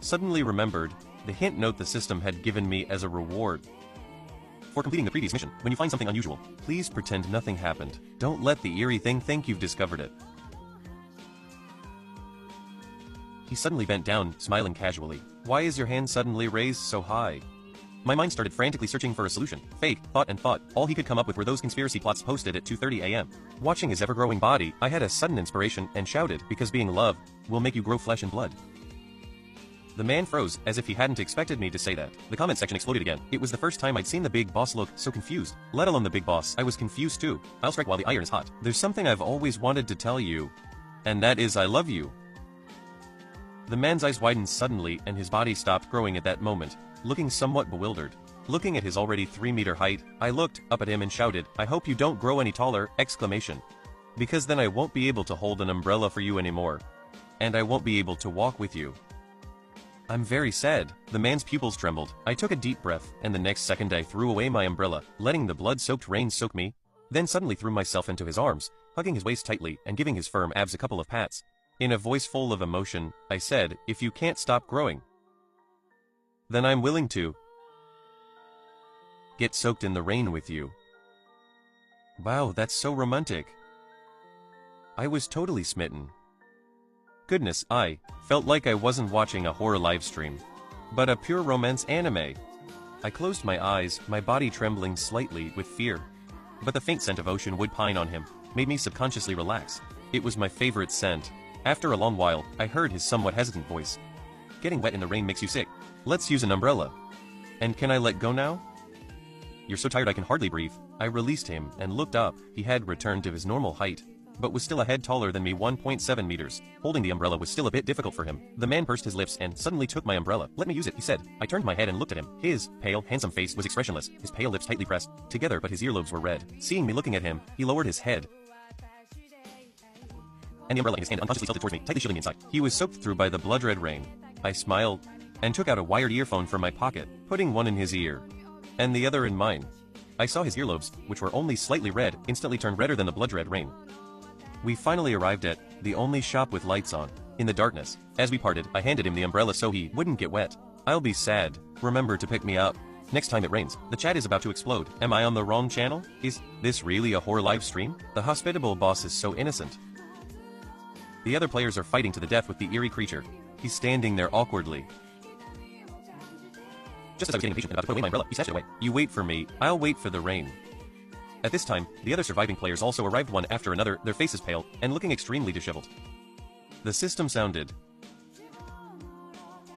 Suddenly remembered the hint note the system had given me as a reward for completing the previous mission. When you find something unusual, please pretend nothing happened. Don't let the eerie thing think you've discovered it. He suddenly bent down, smiling casually. Why is your hand suddenly raised so high? My mind started frantically searching for a solution. Fake, thought. All he could come up with were those conspiracy plots posted at 2:30 a.m. Watching his ever-growing body, I had a sudden inspiration and shouted, because being love will make you grow flesh and blood. The man froze, as if he hadn't expected me to say that. The comment section exploded again. It was the first time I'd seen the big boss look so confused. Let alone the big boss. I was confused too. I'll strike while the iron is hot. There's something I've always wanted to tell you. And that is I love you. The man's eyes widened suddenly and his body stopped growing at that moment, looking somewhat bewildered. Looking at his already 3-meter height, I looked up at him and shouted, I hope you don't grow any taller! Exclamation. Because then I won't be able to hold an umbrella for you anymore. And I won't be able to walk with you. I'm very sad. The man's pupils trembled. I took a deep breath, and the next second I threw away my umbrella, letting the blood-soaked rain soak me, then suddenly threw myself into his arms, hugging his waist tightly and giving his firm abs a couple of pats. In a voice full of emotion, I said, if you can't stop growing, then I'm willing to get soaked in the rain with you. Wow, that's so romantic. I was totally smitten. Goodness, I felt like I wasn't watching a horror livestream, but a pure romance anime. I closed my eyes, my body trembling slightly with fear. But the faint scent of ocean wood pine on him made me subconsciously relax. It was my favorite scent. After a long while, I heard his somewhat hesitant voice. Getting wet in the rain makes you sick. Let's use an umbrella. And can I let go now? You're so tired I can hardly breathe. I released him and looked up. He had returned to his normal height, but was still a head taller than me, 1.7 meters. Holding the umbrella was still a bit difficult for him. The man pursed his lips and suddenly took my umbrella. Let me use it, he said. I turned my head and looked at him. His pale, handsome face was expressionless, his pale lips tightly pressed together, but his earlobes were red. Seeing me looking at him, he lowered his head, and the umbrella in his hand unconsciously tilted towards me, tightly shielding me inside. He was soaked through by the blood-red rain. I smiled and took out a wired earphone from my pocket, putting one in his ear and the other in mine. I saw his earlobes, which were only slightly red, instantly turn redder than the blood-red rain. We finally arrived at the only shop with lights on. In the darkness, as we parted, I handed him the umbrella so he wouldn't get wet. I'll be sad. Remember to pick me up next time it rains. The chat is about to explode. Am I on the wrong channel? Is this really a horror live stream? The hospitable boss is so innocent. The other players are fighting to the death with the eerie creature. He's standing there awkwardly. Just as I was getting impatient and about to put away my umbrella, he snatched it away. You wait for me, I'll wait for the rain. At this time, the other surviving players also arrived one after another, their faces pale, and looking extremely disheveled. The system sounded